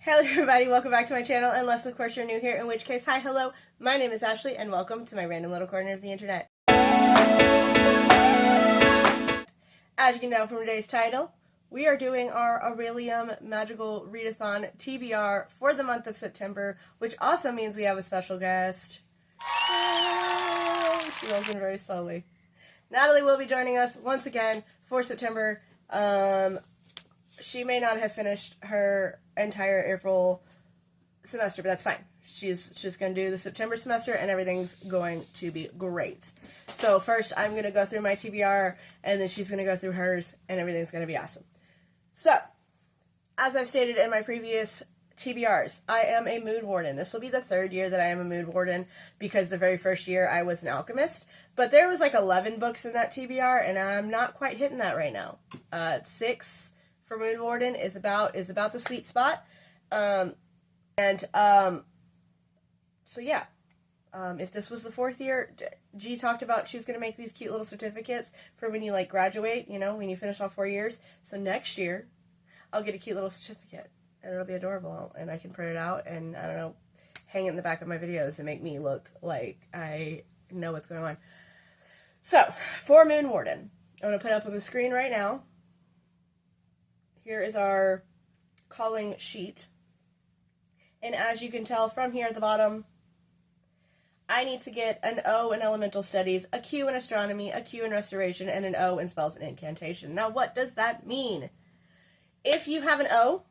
Hello everybody, welcome back to my channel, unless of course you're new here, in which case, hi, hello, my name is Ashley, and welcome to my random little corner of the internet. As you can tell from today's title, we are doing our Orilium Magical Readathon TBR for the month of September, which also means we have a special guest. She rolls in very slowly. Natalie will be joining us once again for September. She may not have finished her entire April semester, but that's fine. She's going to do the September semester, and everything's going to be great. So first, I'm going to go through my TBR, and then she's going to go through hers, and everything's going to be awesome. So, as I've stated in my previous TBRs, I am a mood warden. This will be the third year that I am a mood warden, because the very first year I was an alchemist. But there was like 11 books in that TBR, and I'm not quite hitting that right now. 6 for mood warden is about the sweet spot. So yeah. If this was the 4th year, G talked about she was going to make these cute little certificates for when you, like, graduate, you know, when you finish all 4 years. So next year, I'll get a cute little certificate, and it'll be adorable, and I can print it out, and, I don't know, hang it in the back of my videos and make me look like I know what's going on. So, for Moon Warden, I'm going to put up on the screen right now. Here is our calling sheet. And as you can tell from here at the bottom, I need to get an O in Elemental Studies, a Q in Astronomy, a Q in Restoration, and an O in Spells and Incantation. Now, what does that mean? If you have an O,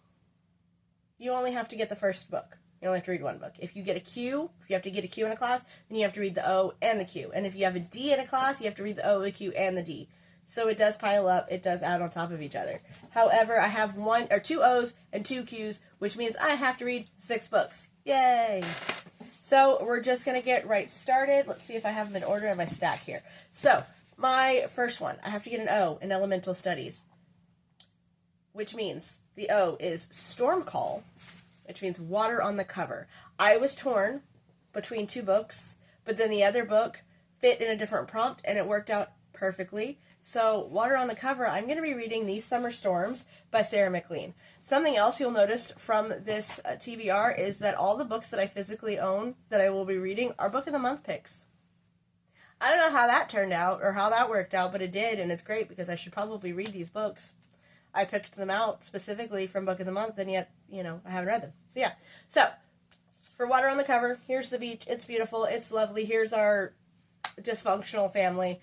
you only have to get the first book. You only have to read one book. If you get a Q, if you have to get a Q in a class, then you have to read the O and the Q. And if you have a D in a class, you have to read the O, the Q, and the D. So it does pile up, it does add on top of each other. However, I have 2 O's and 2 Q's, which means I have to read 6 books. Yay! So we're just going to get right started. Let's see if I have them in order in my stack here. So, my first one, I have to get an O in Elemental Studies, which means the O is Storm Call, which means water on the cover. I was torn between 2 books, but then the other book fit in a different prompt, and it worked out perfectly. So, water on the cover, I'm going to be reading These Summer Storms by Sarah McLean. Something else you'll notice from this TBR is that all the books that I physically own that I will be reading are Book of the Month picks. I don't know how that turned out or how that worked out, but it did, and it's great because I should probably read these books. I picked them out specifically from Book of the Month, and yet, you know, I haven't read them. So, yeah. So, for water on the cover, here's the beach. It's beautiful. It's lovely. Here's our dysfunctional family.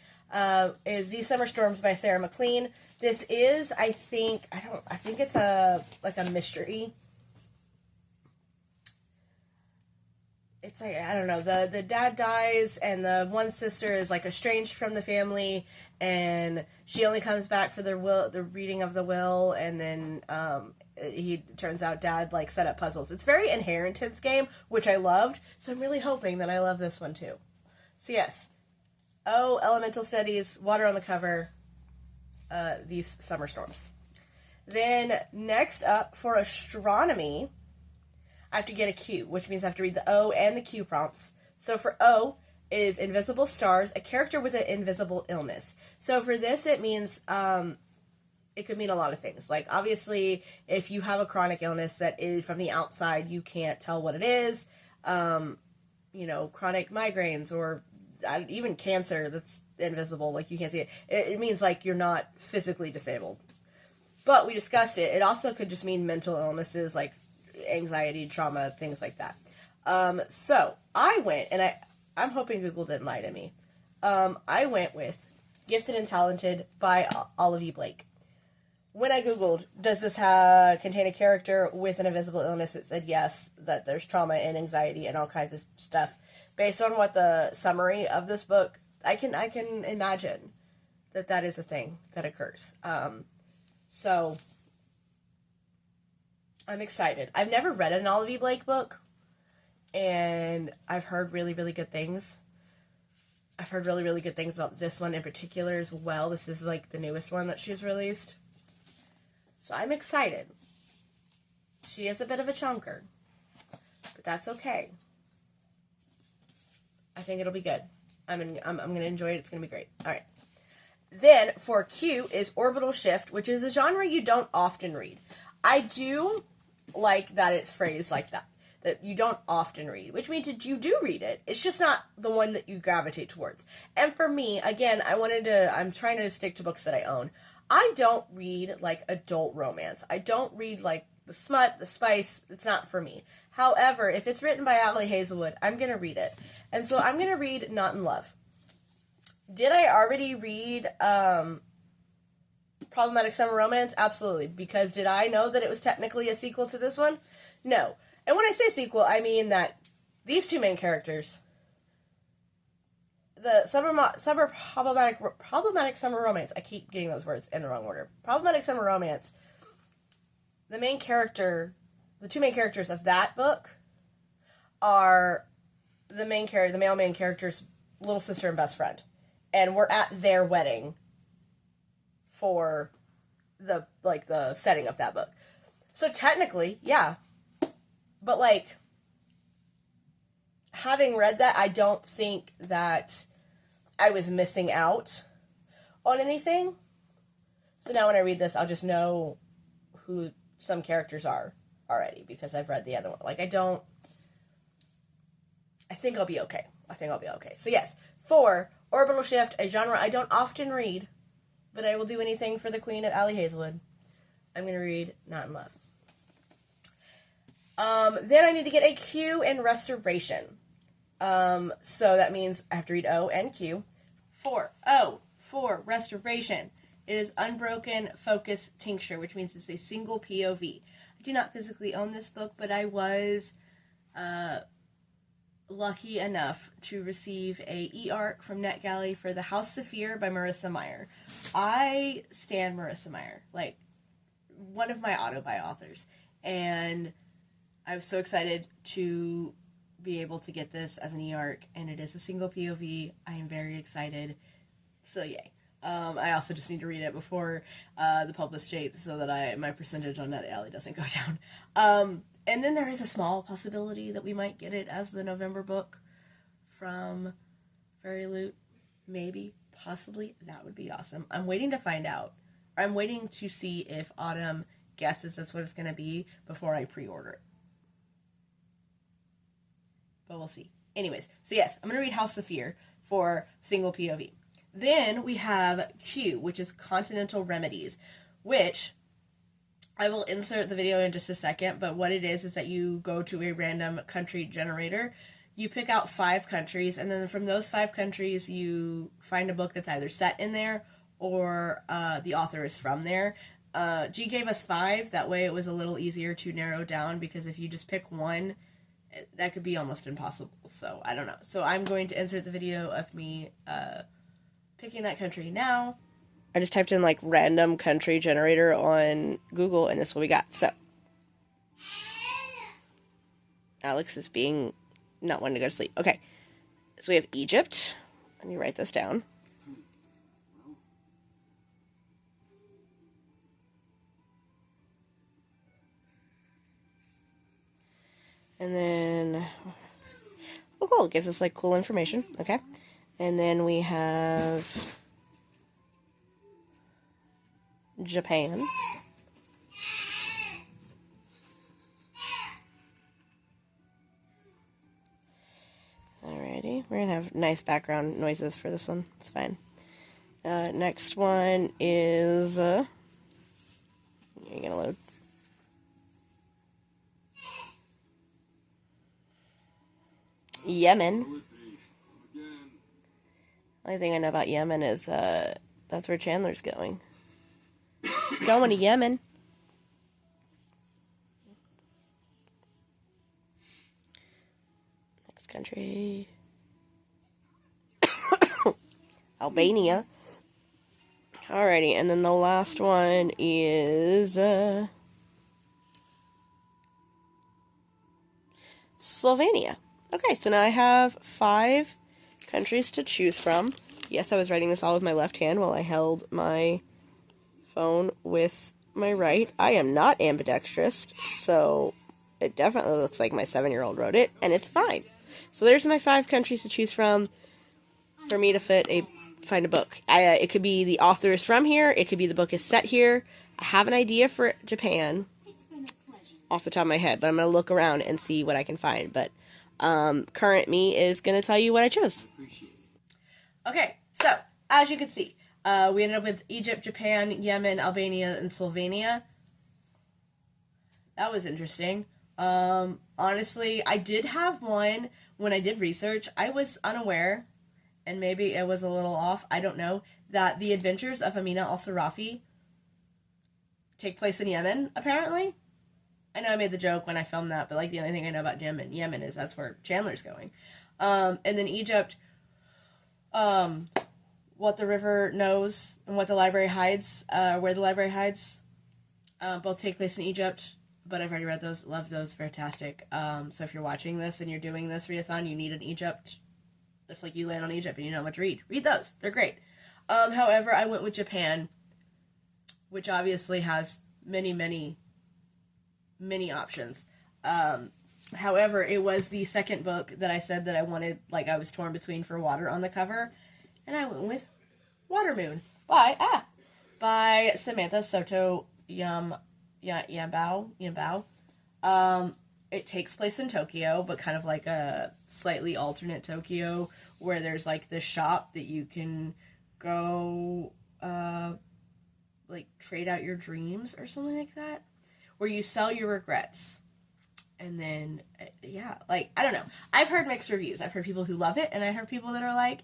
Is These Summer Storms by Sarah McLean. This is, I think it's like a mystery. It's like, I don't know, the dad dies, and the one sister is, like, estranged from the family, and she only comes back for the reading of the will, and then, he turns out dad, like, set up puzzles. It's very Inheritance game, which I loved, so I'm really hoping that I love this one, too. So, yes. O, Elemental Studies, water on the cover, These Summer Storms. Then, next up, for Astronomy, I have to get a Q, which means I have to read the O and the Q prompts. So for O is Invisible Stars, a character with an invisible illness. So for this, it means, it could mean a lot of things. Like, obviously, if you have a chronic illness that is from the outside, you can't tell what it is. You know, chronic migraines or even cancer that's invisible, like you can't see it. It means, like, you're not physically disabled. But we discussed it. It also could just mean mental illnesses, like anxiety, trauma, things like that. So I went, and I'm hoping Google didn't lie to me. I went with Gifted and Talented by Olivia Blake. When I Googled, does this contain a character with an invisible illness, it said yes, that there's trauma and anxiety and all kinds of stuff. Based on what the summary of this book, I can imagine that is a thing that occurs. So, I'm excited. I've never read an Olivia Blake book, and I've heard really, really good things. I've heard really, really good things about this one in particular as well. This is, like, the newest one that she's released. So, I'm excited. She is a bit of a chunker, but that's okay. I think it'll be good. I'm gonna enjoy it. It's gonna be great. All right. Then for Q is Orbital Shift, which is a genre you don't often read. I do like that it's phrased like that. That you don't often read, which means that you do read it. It's just not the one that you gravitate towards. And for me, again, I'm trying to stick to books that I own. I don't read, like, adult romance. I don't read, like, the smut, the spice. It's not for me. However, if it's written by Ali Hazelwood, I'm going to read it. And so I'm going to read Not in Love. Did I already read Problematic Summer Romance? Absolutely. Because did I know that it was technically a sequel to this one? No. And when I say sequel, I mean that these two main characters, the problematic summer romance, I keep getting those words in the wrong order. Problematic Summer Romance, the two main characters of that book are the male main character's little sister and best friend. And we're at their wedding for the setting of that book. So technically, yeah. But, like, having read that, I don't think that I was missing out on anything. So now when I read this, I'll just know who some characters are already because I've read the other one. Like, I think I'll be okay. So, yes, 4, Orbital Shift, a genre I don't often read, but I will do anything for the queen of Ali Hazelwood. I'm going to read Not in Love. Then I need to get a Q in Restoration. So that means I have to read O and Q. 4, Restoration. It is Unbroken Focus Tincture, which means it's a single POV. I do not physically own this book, but I was lucky enough to receive a e-arc from NetGalley for The House Saphir by Marissa Meyer. I stan Marissa Meyer, like, one of my auto-buy authors. And I was so excited to be able to get this as an e-arc, and it is a single POV. I am very excited. So, yay. I also just need to read it before the published date so that my percentage on NetGalley doesn't go down. And then there is a small possibility that we might get it as the November book from Fairy Loot. Maybe. Possibly. That would be awesome. I'm waiting to find out. I'm waiting to see if Autumn guesses that's what it's going to be before I pre-order it. But we'll see. Anyways, so yes, I'm going to read House Saphir for single POV. Then we have Q, which is Continental Remedies, which I will insert the video in just a second, but what it is that you go to a random country generator, you pick out 5 countries, and then from those 5 countries, you find a book that's either set in there or the author is from there. G gave us 5, that way it was a little easier to narrow down, because if you just pick one, that could be almost impossible, so I don't know. So I'm going to insert the video of me picking that country now. I just typed in, like, random country generator on Google, and this is what we got. So, Alex is being not wanting to go to sleep. Okay, so we have Egypt. Let me write this down. And then, oh cool, it gives us, like, cool information. Okay. And then we have Japan. Alrighty, we're gonna have nice background noises for this one. It's fine. Next one is, you're gonna load. Yemen. The only thing I know about Yemen is that's where Chandler's going. He's going to Yemen. Next country. Albania. Alrighty, and then the last one is Slovenia. Okay, so now I have 5 countries to choose from. Yes, I was writing this all with my left hand while I held my phone with my right. I am not ambidextrous, so it definitely looks like my 7-year-old wrote it, and it's fine. So there's my 5 countries to choose from for me to find a book. It could be the author is from here, it could be the book is set here. I have an idea for Japan. It's been a pleasure. off the top of my head, but I'm going to look around and see what I can find. But current me is going to tell you what I chose. Okay, so as you can see, we ended up with Egypt, Japan, Yemen, Albania, and Slovenia. That was interesting. Honestly, I did have one when I did research. I was unaware, and maybe it was a little off, I don't know, that the adventures of Amina al-Sarafi take place in Yemen, apparently. I know I made the joke when I filmed that, but like the only thing I know about Yemen is that's where Chandler's going. And then Egypt, What the River Knows and What the Library Hides, Where the Library Hides, both take place in Egypt, but I've already read those, love those, fantastic. So if you're watching this and you're doing this readathon, you need an Egypt, if like you land on Egypt and you know what to read those, they're great. However, I went with Japan, which obviously has many options. However, it was the second book that I said that I wanted, like I was torn between for water on the cover, and I went with Water Moon by Samantha Soto Yambao. It takes place in Tokyo, but kind of like a slightly alternate Tokyo, where there's like this shop that you can go like trade out your dreams or something like that, where you sell your regrets. And then, yeah, like, I don't know. I've heard mixed reviews. I've heard people who love it, and I heard people that are like,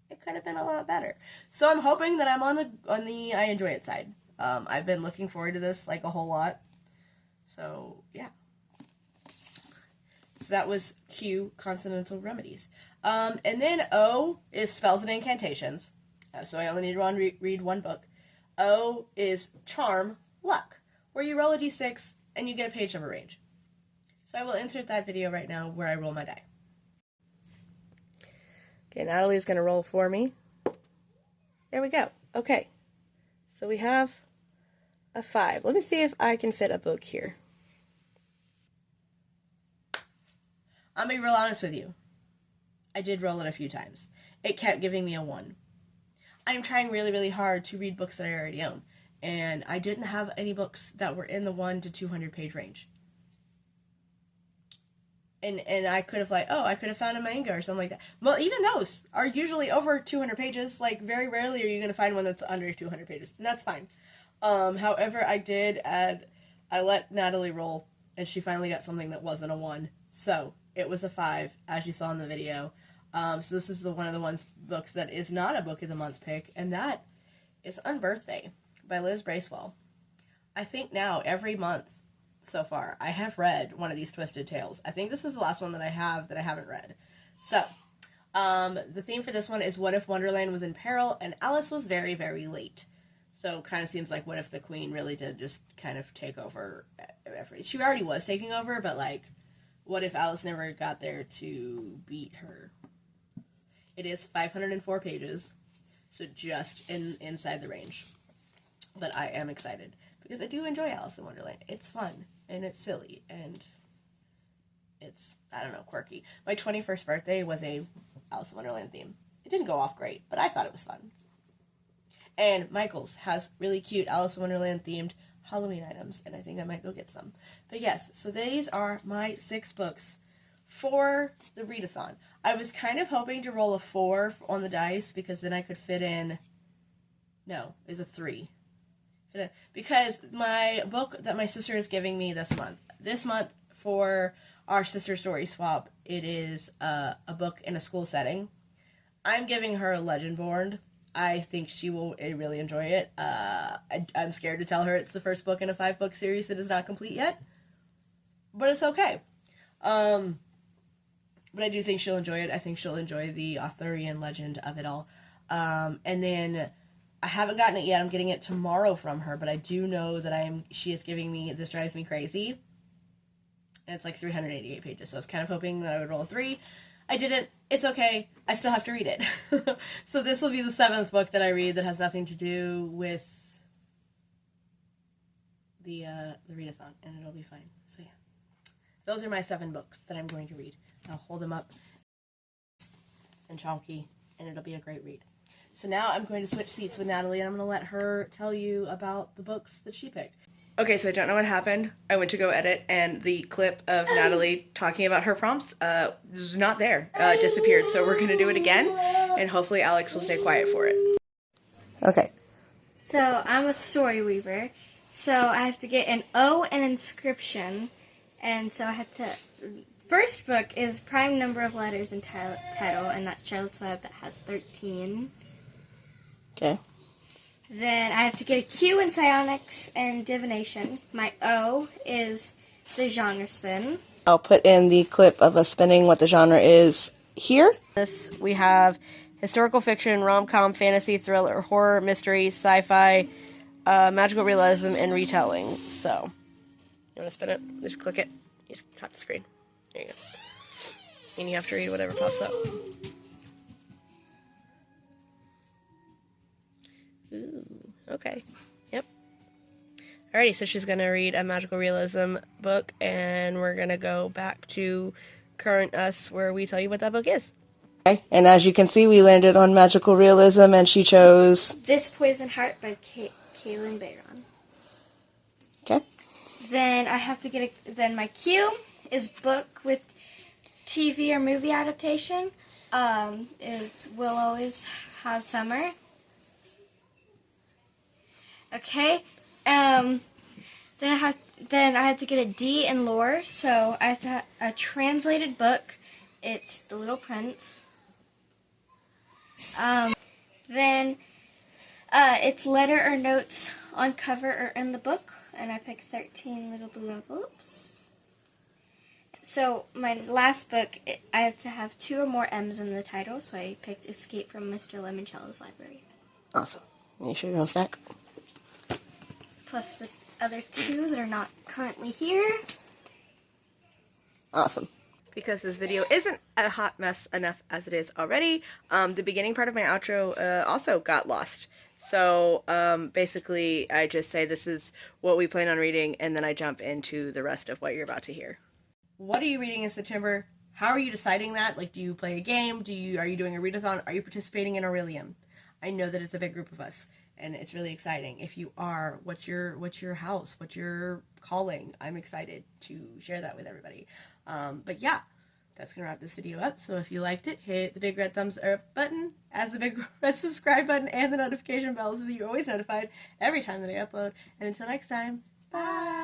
it could have been a lot better. So I'm hoping that I'm on the I enjoy it side. I've been looking forward to this, like, a whole lot. So, yeah. So that was Q, Consonantal Remedies. And then O is Spells and Incantations. So I only need to read one book. O is Charm, Luck, where you roll a d6 and you get a page number range. So I will insert that video right now where I roll my die. Okay, Natalie's going to roll for me. There we go. Okay. So we have a 5. Let me see if I can fit a book here. I'm going to be real honest with you. I did roll it a few times. It kept giving me a 1. I'm trying really hard to read books that I already own. And I didn't have any books that were in the 1 to 200 page range. And I could have I could have found a manga or something like that. Well, even those are usually over 200 pages. Like, very rarely are you going to find one that's under 200 pages. And that's fine. However, I let Natalee roll, and she finally got something that wasn't a 1. So, it was a 5, as you saw in the video. So this is one of the books that is not a Book of the Month pick, and that is Unbirthday by Liz Bracewell. I think now, every month, so far, I have read one of these Twisted Tales. I think this is the last one that I haven't read. So, the theme for this one is what if Wonderland was in peril and Alice was very late. So, kind of seems like what if the Queen really did just kind of take over. She already was taking over, but like, what if Alice never got there to beat her? It is 504 pages, so just inside the range. But I am excited, because I do enjoy Alice in Wonderland. It's fun, and it's silly, and it's, I don't know, quirky. My 21st birthday was a Alice in Wonderland theme. It didn't go off great, but I thought it was fun. And Michael's has really cute Alice in Wonderland themed Halloween items, and I think I might go get some. But yes, so these are my 6 books for the readathon. I was kind of hoping to roll a 4 on the dice, because then I could fit in, no, it's a 3. Because my book that my sister is giving me this month for our sister story swap, it is a book in a school setting. I'm giving her Legendborn. I think she will really enjoy it. I'm scared to tell her it's the first book in a 5-book series that is not complete yet, but it's okay. But I do think she'll enjoy it. I think she'll enjoy the Arthurian legend of it all. And then I haven't gotten it yet. I'm getting it tomorrow from her, but I do know that she is giving me This Drives Me Crazy. And it's like 388 pages, so I was kind of hoping that I would roll a 3. I didn't. It's okay. I still have to read it. So this will be the 7th book that I read that has nothing to do with the readathon, and it'll be fine. So yeah. Those are my 7 books that I'm going to read. I'll hold them up and chonky, and it'll be a great read. So now I'm going to switch seats with Natalee, and I'm going to let her tell you about the books that she picked. Okay, so I don't know what happened. I went to go edit, and the clip of Natalee talking about her prompts was not there. It disappeared. So we're gonna do it again, and hopefully Alex will stay quiet for it. Okay. So I'm a story weaver. So I have to get an O and inscription, and so I have to. First book is prime number of letters in title, and that's Charlotte's Web that has 13. Okay. Then I have to get a Q in psionics and divination. My O is the genre spin. I'll put in the clip of us spinning what the genre is here. This we have historical fiction, rom-com, fantasy, thriller, horror, mystery, sci-fi, magical realism, and retelling. So, you want to spin it? Just click it. You just tap the screen. There you go. And you have to read whatever pops up. Ooh, okay. Yep. Alrighty, so she's gonna read a magical realism book, and we're gonna go back to current us, where we tell you what that book is. Okay, and as you can see, we landed on magical realism, and she chose This Poison Heart by Kaylin Bayron. Okay. Then I have to get then my Q is book with TV or movie adaptation. Is We'll Always Have Summer. Okay. Then I have to get a D in lore, so I have to have a translated book. It's The Little Prince. Then it's letter or notes on cover or in the book, and I picked 13 little blue envelopes. So my last book, I have to have 2 or more M's in the title, so I picked Escape from Mr. Limoncello's Library. Awesome. Can you show your whole stack? Plus the other 2 that are not currently here. Awesome. Because this video isn't a hot mess enough as it is already, the beginning part of my outro also got lost. So basically I just say this is what we plan on reading, and then I jump into the rest of what you're about to hear. What are you reading in September? How are you deciding that? Like, do you play a game? Are you doing a readathon? Are you participating in Orilium? I know that it's a big group of us, and it's really exciting. If you are, what's your house? What's your calling? I'm excited to share that with everybody. But yeah, that's going to wrap this video up. So if you liked it, hit the big red thumbs up button, as the big red subscribe button, and the notification bell so that you're always notified every time that I upload. And until next time, bye!